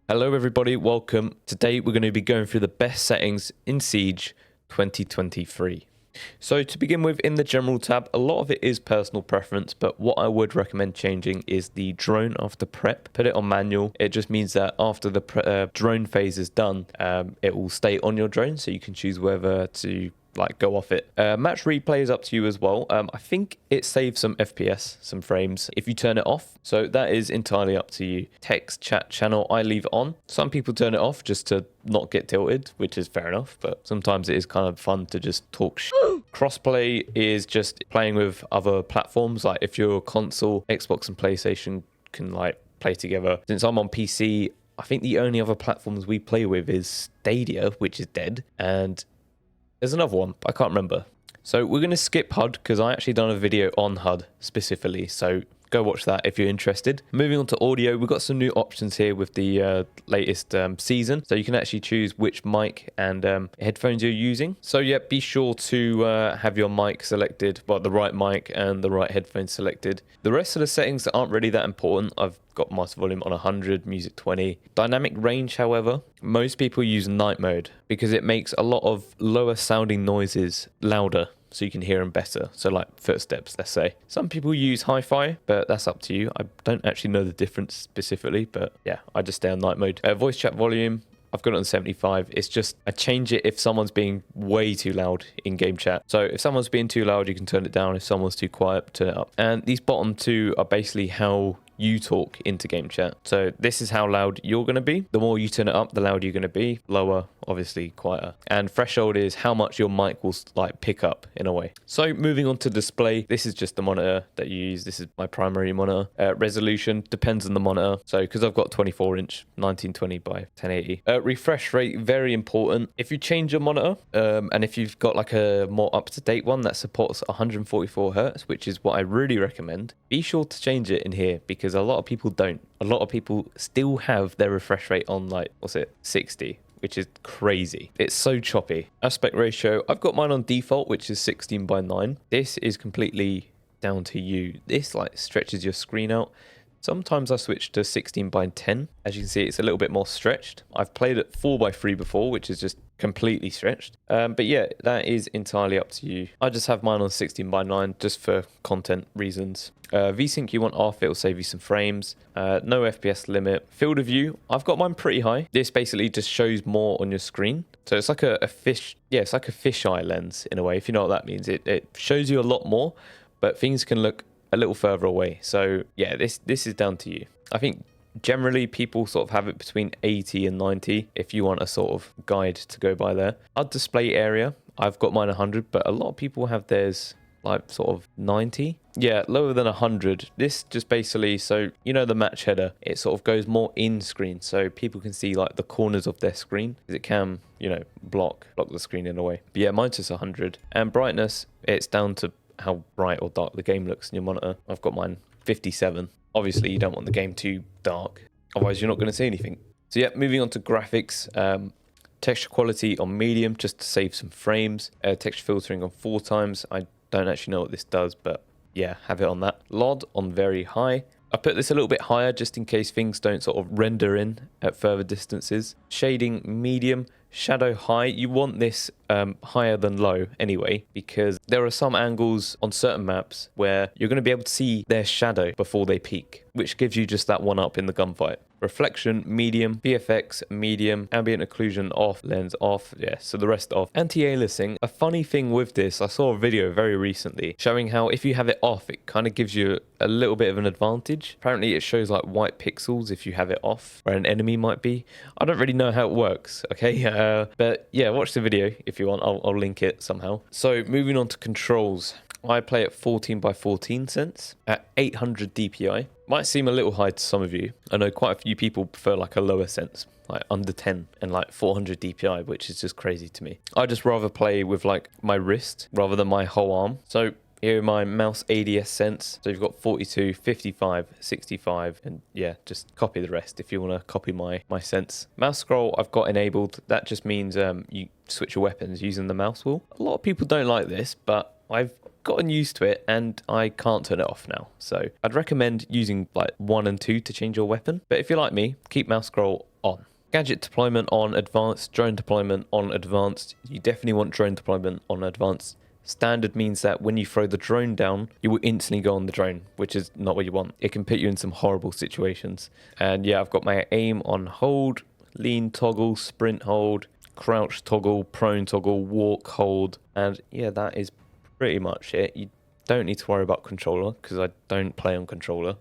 Hello everybody, welcome. Today we're going to be going through the best settings in Siege 2023. So to begin with, in the general tab, a lot of it is personal preference, but what I would recommend changing is the drone after prep. Put it on manual. It just means that after the drone phase is done, it will stay on your drone, so you can choose whether to go off it. Match replay is up to you as well. I think it saves some FPS, some frames, if you turn it off. So that is entirely up to you. Text, chat, channel, I leave it on. Some people turn it off just to not get tilted, which is fair enough, but sometimes it is kind of fun to just talk Crossplay is just playing with other platforms. Like if your console, Xbox and PlayStation can play together. Since I'm on PC, I think the only other platforms we play with is Stadia, which is dead, and there's another one, I can't remember. So we're going to skip HUD because I actually done a video on HUD specifically. So go watch that if you're interested. Moving on to audio, we've got some new options here with the latest season. So you can actually choose which mic and headphones you're using. So yeah, be sure to have your mic selected, well, the right mic and the right headphones selected. The rest of the settings aren't really that important. I've got master volume on 100, music 20. Dynamic range, however, most people use night mode because it makes a lot of lower sounding noises louder, so you can hear them better. So like footsteps, let's say. Some people use hi-fi, but that's up to you. I don't actually know the difference specifically, but yeah, I just stay on night mode. Voice chat volume, I've got it on 75. It's just, I change it if someone's being way too loud in game chat. So if someone's being too loud, you can turn it down. If someone's too quiet, turn it up. And these bottom two are basically how you talk into game chat. So this is how loud you're going to be. The more you turn it up, the louder you're going to be. Lower, obviously quieter. And threshold is how much your mic will pick up in a way. So moving on to display, this is just the monitor that you use. This is my primary monitor. Resolution depends on the monitor. So because I've got 24-inch 1920 by 1080. Refresh rate, very important. If you change your monitor and if you've got like a more up-to-date one that supports 144 hertz, which is what I really recommend, be sure to change it in here because a lot of people don't. A lot of people still have their refresh rate on 60, which is crazy. It's so choppy. Aspect ratio, I've got mine on default, which is 16:9. This is completely down to you. This stretches your screen out. Sometimes I switch to 16:10. As you can see, it's a little bit more stretched. I've played at 4:3 before, which is just completely stretched. But yeah, that is entirely up to you. I just have mine on 16:9 just for content reasons. VSync you want off, it'll save you some frames. No FPS limit. Field of view, I've got mine pretty high. This basically just shows more on your screen. So it's like a fish, yeah, it's like a fisheye lens in a way, if you know what that means. It shows you a lot more, but things can look a little further away. So yeah, this is down to you. I think generally people sort of have it between 80 and 90 if you want a sort of guide to go by there. Our display area, I've got mine 100, but a lot of people have theirs sort of 90. Yeah, lower than 100. This just basically, so you know the match header, it sort of goes more in screen so people can see the corners of their screen because it can, block the screen in a way. But yeah, mine's just 100. And brightness, it's down to how bright or dark the game looks in your monitor. I've got mine 57. Obviously you don't want the game too dark, otherwise you're not going to see anything. So yeah, moving on to graphics. Texture quality on medium just to save some frames. Texture filtering on 4 times. I don't actually know what this does, but yeah, have it on that. LOD on very high. I put this a little bit higher just in case things don't sort of render in at further distances. Shading medium. Shadow high, you want this higher than low anyway, because there are some angles on certain maps where you're going to be able to see their shadow before they peak, which gives you just that one up in the gunfight. Reflection, medium. VFX, medium. Ambient occlusion, off. Lens, off. Yeah, so the rest off. Anti-aliasing. A funny thing with this, I saw a video very recently showing how if you have it off, it kind of gives you a little bit of an advantage. Apparently it shows white pixels if you have it off, where an enemy might be. I don't really know how it works, okay? But yeah, watch the video if you want. I'll link it somehow. So moving on to controls. I play at 14:14 cents at 800 DPI. Might seem a little high to some of you. I know quite a few people prefer a lower sense, under 10 and 400 DPI, which is just crazy to me. I just rather play with my wrist rather than my whole arm. So here are my mouse ADS sense. So you've got 42, 55, 65, and yeah, just copy the rest if you want to copy my sense. Mouse scroll I've got enabled. That just means you switch your weapons using the mouse wheel. A lot of people don't like this, but I've gotten used to it and I can't turn it off now. So I'd recommend using 1 and 2 to change your weapon. But if you're like me, keep mouse scroll on. Gadget deployment on advanced, drone deployment on advanced. You definitely want drone deployment on advanced. Standard means that when you throw the drone down, you will instantly go on the drone, which is not what you want. It can put you in some horrible situations. And yeah, I've got my aim on hold, lean toggle, sprint hold, crouch toggle, prone toggle, walk hold. And yeah, that is pretty much it. You don't need to worry about controller because I don't play on controller.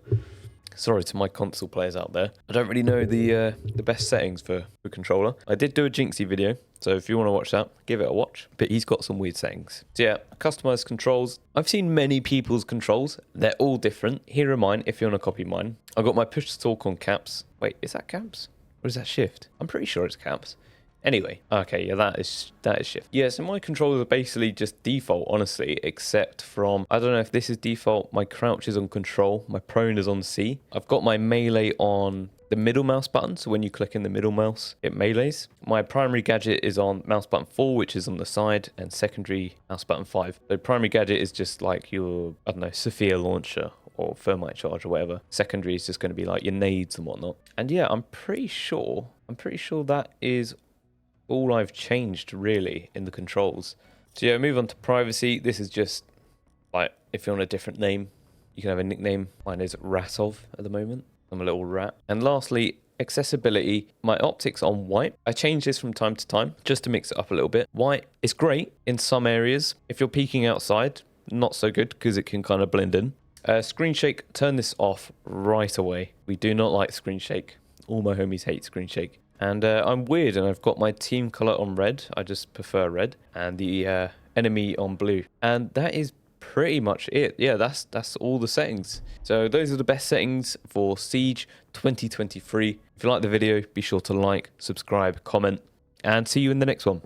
Sorry to my console players out there. I don't really know the best settings for controller. I did do a Jinxie video, so if you want to watch that, give it a watch. But he's got some weird settings. So yeah, customized controls. I've seen many people's controls. They're all different. Here are mine, if you want to copy mine. I got my push to talk on caps. Wait, is that caps? Or is that shift? I'm pretty sure it's caps. Anyway, okay, yeah, that is shift. Yeah, so my controls are basically just default, honestly, except from, I don't know if this is default, my crouch is on control, my prone is on C. I've got my melee on the middle mouse button, so when you click in the middle mouse, it melees. My primary gadget is on mouse button 4, which is on the side, and secondary mouse button 5. So primary gadget is just like your, I don't know, Sophia launcher or thermite charge or whatever. Secondary is just going to be like your nades and whatnot. And yeah, I'm pretty sure that is all I've changed really in the controls. So yeah, move on to privacy. This is just like if you want a different name, you can have a nickname. Mine is Ratov at the moment. I'm a little rat. And lastly, accessibility. My optics on white. I change this from time to time just to mix it up a little bit. White is great in some areas. If you're peeking outside, not so good because it can kind of blend in. Screen shake, turn this off right away. We do not like screen shake. All my homies hate screen shake. And I'm weird, and I've got my team color on red. I just prefer red, and the enemy on blue. And that is pretty much it. Yeah, that's all the settings. So those are the best settings for Siege 2023. If you like the video, be sure to like, subscribe, comment, and see you in the next one.